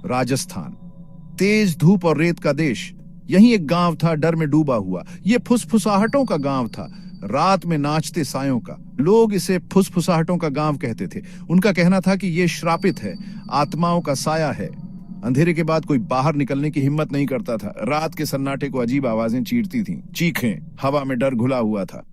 राजस्थान, तेज धूप और रेत का देश। यहीं एक गांव था डर में डूबा हुआ। ये फुसफुसाहटों का गांव था, रात में नाचते सायों का। लोग इसे फुसफुसाहटों का गांव कहते थे। उनका कहना था कि ये श्रापित है, आत्माओं का साया है। अंधेरे के बाद कोई बाहर निकलने की हिम्मत नहीं करता था। रात के सन्नाटे को अजीब आवाजें चीरती थीं, चीखें, हवा में डर घुला हुआ था।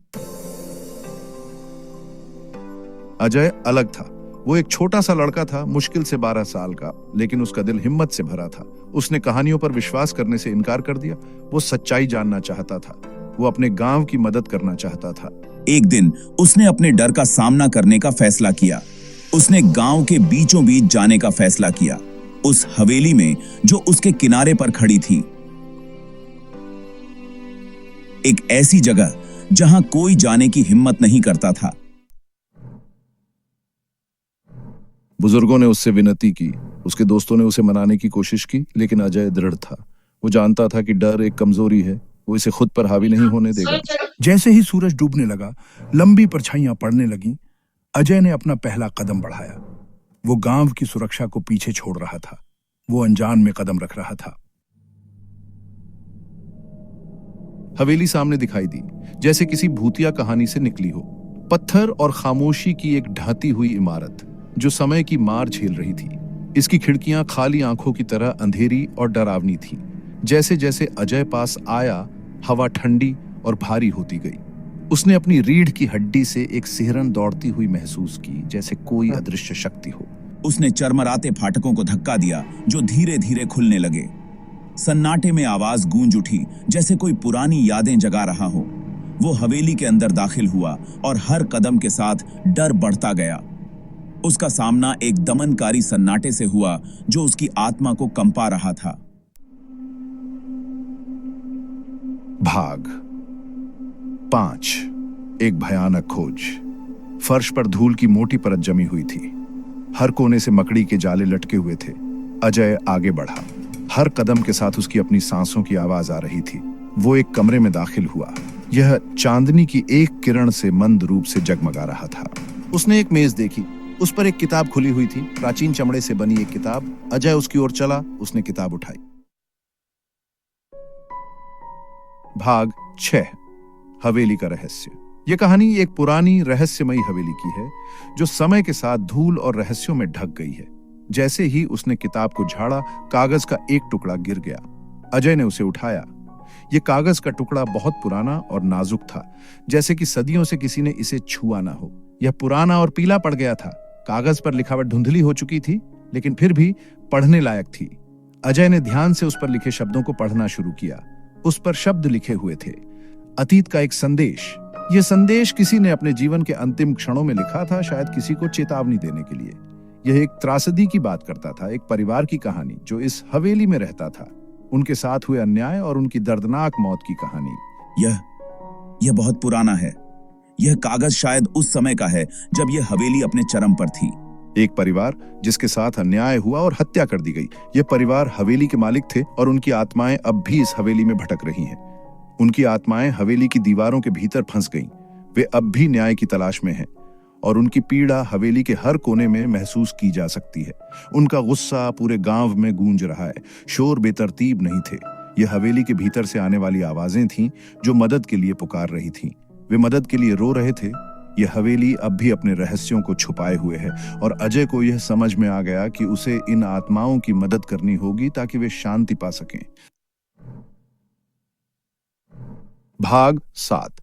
अजय अलग था। वो एक छोटा सा लड़का था, मुश्किल से 12 साल का, लेकिन उसका दिल हिम्मत से भरा था। उसने कहानियों पर विश्वास करने से इनकार कर दिया। वो सच्चाई जानना चाहता था। वो अपने गांव की मदद करना चाहता था। एक दिन उसने अपने डर का सामना करने का फैसला किया। उसने गांव के बीचों बीच जाने का फैसला किया, उस हवेली में जो उसके किनारे पर खड़ी थी। एक ऐसी जगह जहां कोई जाने की हिम्मत नहीं करता था। बुजुर्गों ने उससे विनती की, उसके दोस्तों ने उसे मनाने की कोशिश की, लेकिन अजय दृढ़ था। वो जानता था कि डर एक कमजोरी है, वो इसे खुद पर हावी नहीं होने देगा। जैसे ही सूरज डूबने लगा, लंबी परछाइयां पड़ने लगीं, अजय ने अपना पहला कदम बढ़ाया। वो गांव की सुरक्षा को पीछे छोड़ रहा था। वो अनजान में कदम रख रहा था। हवेली सामने दिखाई दी, जैसे किसी भूतिया कहानी से निकली हो। पत्थर और खामोशी की एक ढहती हुई इमारत जो समय की मार झेल रही थी। इसकी खिड़कियां खाली आंखों की तरह अंधेरी और डरावनी थीं। जैसे जैसे अजय पास आया, हवा ठंडी और भारी होती गई। उसने अपनी रीढ़ की हड्डी से एक सिहरन दौड़ती हुई महसूस की, जैसे कोई अदृश्य शक्ति हो। उसने चरमराते फाटकों को धक्का दिया, जो धीरे धीरे खुलने लगे। सन्नाटे में आवाज गूंज उठी, जैसे कोई पुरानी यादें जगा रहा हो। वो हवेली के अंदर दाखिल हुआ और हर कदम के साथ डर बढ़ता गया। उसका सामना एक दमनकारी सन्नाटे से हुआ जो उसकी आत्मा को कंपा रहा था। भाग 5। एक भयानक खोज। फर्श पर धूल की मोटी परत जमी हुई थी। हर कोने से मकड़ी के जाले लटके हुए थे। अजय आगे बढ़ा। हर कदम के साथ उसकी अपनी सांसों की आवाज आ रही थी। वो एक कमरे में दाखिल हुआ। यह चांदनी की एक किरण से मंद रूप से जगमगा रहा था। उसने एक मेज देखी। उस पर एक किताब खुली हुई थी, प्राचीन चमड़े से बनी एक किताब। अजय उसकी ओर चला। उसने किताब उठाई। भाग 6। हवेली का रहस्य। यह कहानी एक पुरानी रहस्यमयी हवेली की है जो समय के साथ धूल और रहस्यों में ढक गई है। जैसे ही उसने किताब को झाड़ा, कागज का एक टुकड़ा गिर गया। अजय ने उसे उठाया। यह कागज का टुकड़ा बहुत पुराना और नाजुक था, जैसे कि सदियों से किसी ने इसे छुआ ना हो। यह पुराना और पीला पड़ गया था। कागज पर लिखावट धुंधली हो चुकी थी, लेकिन फिर भी पढ़ने लायक थी। अजय ने ध्यान से उस पर लिखे शब्दों को पढ़ना शुरू किया। उस पर शब्द लिखे हुए थे, अतीत का एक संदेश। यह संदेश किसी ने अपने जीवन के अंतिम क्षणों में लिखा था, शायद किसी को चेतावनी देने के लिए। यह एक त्रासदी की बात करता था, एक परिवार की कहानी जो इस हवेली में रहता था, उनके साथ हुए अन्याय और उनकी दर्दनाक मौत की कहानी। यह बहुत पुराना है। यह कागज शायद उस समय का है जब यह हवेली अपने चरम पर थी। एक परिवार जिसके साथ अन्याय हुआ और हत्या कर दी गई। यह परिवार हवेली के मालिक थे और उनकी आत्माएं अब भी इस हवेली में भटक रही हैं। उनकी आत्माएं हवेली की दीवारों के भीतर फंस गईं। वे अब भी न्याय की तलाश में हैं और उनकी पीड़ा हवेली के हर कोने में महसूस की जा सकती है। उनका गुस्सा पूरे गांव में गूंज रहा है। शोर बेतरतीब नहीं थे। यह हवेली के भीतर से आने वाली आवाजें थीं जो मदद के लिए पुकार रही थीं। वे मदद के लिए रो रहे थे। यह हवेली अब भी अपने रहस्यों को छुपाए हुए है और अजय को यह समझ में आ गया कि उसे इन आत्माओं की मदद करनी होगी ताकि वे शांति पा सकें। भाग 7।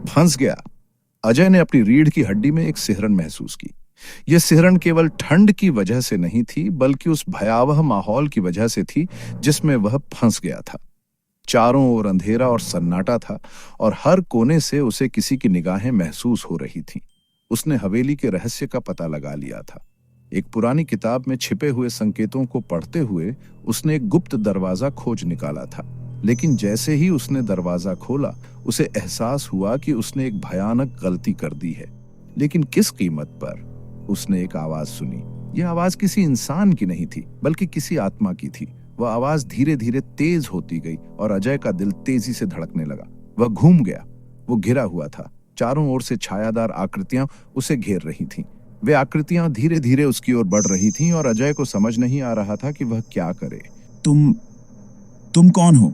फंस गया। अजय ने अपनी रीढ़ की हड्डी में एक सिहरन महसूस की। यह सिहरन केवल ठंड की वजह से नहीं थी, बल्कि उस भयावह माहौल की वजह से थी जिसमें वह फंस गया था। चारों ओर अंधेरा और सन्नाटा था और हर कोने से उसे किसी की निगाहें महसूस हो रही थीं। उसने हवेली के रहस्य का पता लगा लिया था। एक पुरानी किताब में छिपे हुए संकेतों को पढ़ते हुए उसने एक गुप्त दरवाजा खोज निकाला था। लेकिन जैसे ही उसने दरवाजा खोला, उसे एहसास हुआ कि उसने एक भयानक गलती कर दी है। लेकिन किस कीमत पर? उसने एक आवाज सुनी। यह आवाज किसी इंसान की नहीं थी, बल्कि किसी आत्मा की थी। वह आवाज धीरे धीरे तेज होती गई और अजय का दिल तेजी से धड़कने लगा। वह घूम गया। वो घिरा हुआ था। चारों ओर से छायादार आकृतियां उसे घेर रही थीं। वे आकृतियां धीरे धीरे उसकी ओर बढ़ रही थीं और अजय को समझ नहीं आ रहा था कि वह क्या करे। तुम कौन हो?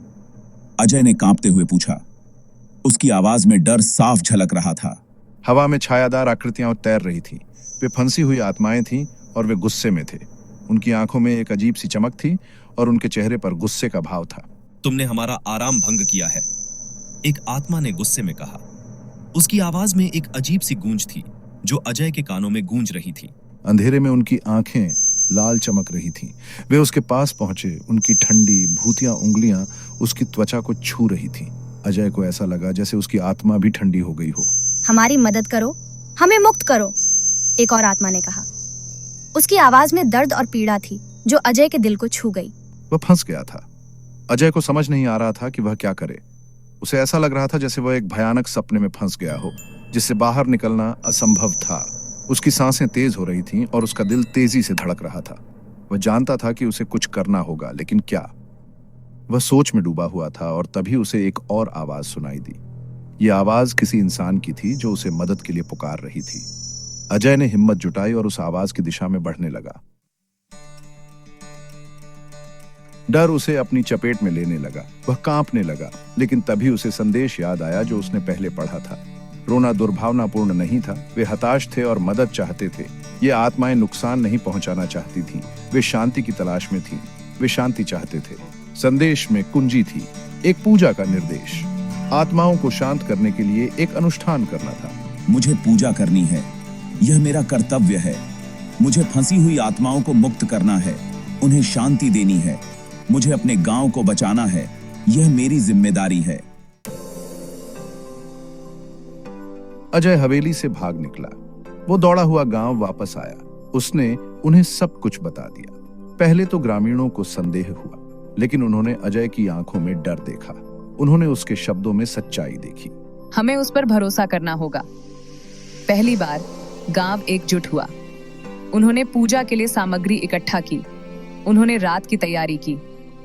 अजय ने कांपते हुए पूछा। उसकी आवाज में डर साफ झलक रहा था। हवा में छायादार आकृतियां तैर रही थीं। वे फंसी हुई आत्माएं थीं और वे गुस्से में थे। उनकी आंखों में एक अजीब सी चमक थी और उनके चेहरे पर गुस्से का भाव था। तुमने हमारा आराम भंग किया है, एक आत्मा ने गुस्से में कहा। उसकी आवाज में एक अजीब सी गूंज थी जो अजय के कानों में गूंज रही थी। अंधेरे में उनकी आंखें लाल चमक रही थीं। वे उसके पास पहुंचे। उनकी ठंडी भूतिया उंगलियां उसकी त्वचा को छू रही थीं। अजय को ऐसा लगा जैसे उसकी आत्मा भी ठंडी हो गई हो। हमारी मदद करो, हमें मुक्त करो, एक और आत्मा ने कहा। उसकी आवाज में दर्द और पीड़ा थी जो अजय के दिल को छू गई। वह फंस गया था। अजय को समझ नहीं आ रहा था कि वह क्या करे। उसे ऐसा लग रहा था जैसे वह एक भयानक सपने में फंस गया हो जिससे बाहर निकलना असंभव था। उसकी सांसें तेज हो रही थीं और उसका दिल तेजी से धड़क रहा था। वह जानता था कि उसे कुछ करना होगा, लेकिन क्या? वह सोच में डूबा हुआ था और तभी उसे एक और आवाज सुनाई दी। यह आवाज किसी इंसान की थी जो उसे मदद के लिए पुकार रही थी। अजय ने हिम्मत जुटाई और उस आवाज की दिशा में बढ़ने लगा। डर उसे अपनी चपेट में लेने लगा। वह कांपने लगा, लेकिन तभी उसे संदेश याद आया जो उसने पहले पढ़ा था। रोना दुर्भावनापूर्ण नहीं था। वे हताश थे और मदद चाहते थे। ये आत्माएं नुकसान नहीं पहुंचाना चाहती थीं। वे शांति की तलाश में थीं। वे शांति चाहते थे। संदेश में कुंजी थी, एक पूजा का निर्देश। आत्माओं को शांत करने के लिए एक अनुष्ठान करना था। मुझे पूजा करनी है, यह मेरा कर्तव्य है। मुझे फंसी हुई आत्माओं को मुक्त करना है, उन्हें शांति देनी है। मुझे अपने गांव को बचाना है, यह मेरी जिम्मेदारी है। अजय हवेली से भाग निकला। वो दौड़ा हुआ गांव वापस आया। उसने उन्हें सब कुछ बता दिया। पहले तो ग्रामीणों को संदेह हुआ, लेकिन उन्होंने अजय की आंखों में डर देखा। उन्होंने उसके शब्दों में सच्चाई देखी। हमें उस पर भरोसा करना होगा। पहली बार गांव एकजुट हुआ। उन्होंने पूजा के लिए सामग्री इकट्ठा की। उन्होंने रात की तैयारी की।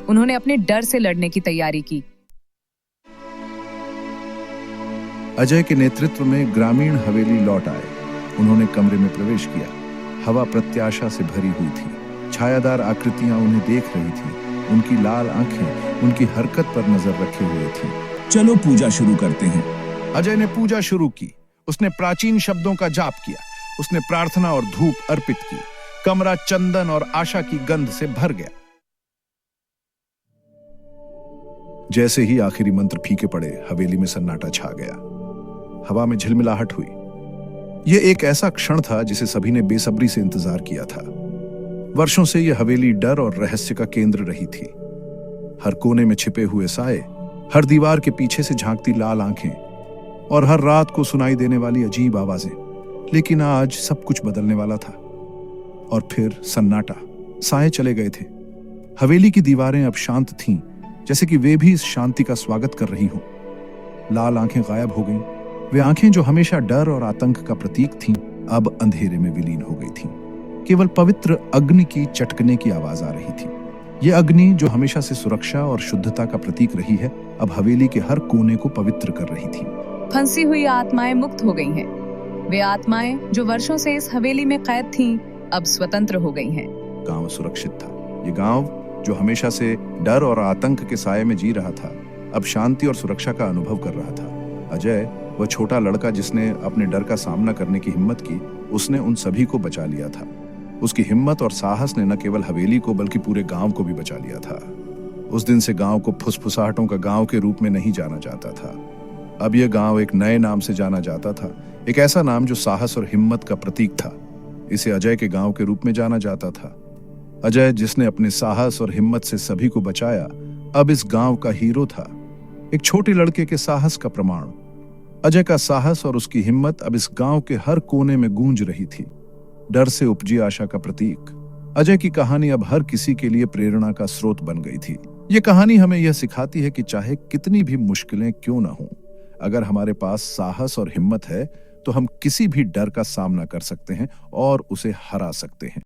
उन्होंने अपने डर से लड़ने की तैयारी की। अजय के नेतृत्व में ग्रामीण हवेली लौट आए। उन्होंने कमरे में प्रवेश किया। हवा प्रत्याशा से भरी हुई थी। छायादार आकृतियां उन्हें देख रही थीं। उनकी लाल आंखें उनकी हरकत पर नजर रखे हुए थीं। चलो पूजा शुरू करते हैं। अजय ने पूजा शुरू की। उसने प्राचीन शब्दों का जाप किया। उसने प्रार्थना और धूप अर्पित की। कमरा चंदन और आशा की गंध से भर गया। जैसे ही आखिरी मंत्र फीके पड़े, हवेली में सन्नाटा छा गया। हवा में झिलमिलाहट हुई। यह एक ऐसा क्षण था जिसे सभी ने बेसब्री से इंतजार किया था। वर्षों से यह हवेली डर और रहस्य का केंद्र रही थी। हर कोने में छिपे हुए साए, हर दीवार के पीछे से झांकती लाल आंखें और हर रात को सुनाई देने वाली अजीब आवाजें। लेकिन आज सब कुछ बदलने वाला था। और फिर सन्नाटा। साए चले गए थे। हवेली की दीवारें अब शांत थीं, जैसे कि वे भी इस शांति का स्वागत कर रही हों। लाल आंखें गायब हो गईं। वे आंखें जो हमेशा डर और आतंक का प्रतीक थीं, अब अंधेरे में विलीन हो गई थीं। केवल पवित्र अग्नि की चटकने की आवाज आ रही थी। यह अग्नि जो हमेशा से सुरक्षा और शुद्धता का प्रतीक रही है, अब हवेली के हर कोने को पवित्र कर रही थी। फंसी हुई आत्माएं मुक्त हो गई हैं। वे आत्माएं जो वर्षों से इस हवेली में कैद थीं, अब स्वतंत्र हो गई हैं। गांव सुरक्षित था। ये गांव जो हमेशा से डर और आतंक के साये में जी रहा था, अब शांति और सुरक्षा का अनुभव कर रहा था। अजय, वह छोटा लड़का जिसने अपने डर का सामना करने की हिम्मत की, उसने उन सभी को बचा लिया था। उसकी हिम्मत और साहस ने न केवल हवेली को बल्कि पूरे गांव को भी बचा लिया था। उस दिन से गांव को फुसफुसाहटों का गांव के रूप में नहीं जाना जाता था। अब यह गांव एक नए नाम से जाना जाता था, एक ऐसा नाम जो साहस और हिम्मत का प्रतीक था। इसे अजय के गांव के रूप में जाना जाता था। अजय, जिसने अपने साहस और हिम्मत से सभी को बचाया, अब इस गांव का हीरो था। एक छोटे लड़के के साहस का प्रमाण। अजय का साहस और उसकी हिम्मत अब इस गांव के हर कोने में गूंज रही थी। डर से उपजी आशा का प्रतीक। अजय की कहानी अब हर किसी के लिए प्रेरणा का स्रोत बन गई थी। ये कहानी हमें यह सिखाती है कि चाहे कितनी भी मुश्किलें क्यों ना हों, अगर हमारे पास साहस और हिम्मत है तो हम किसी भी डर का सामना कर सकते हैं और उसे हरा सकते हैं।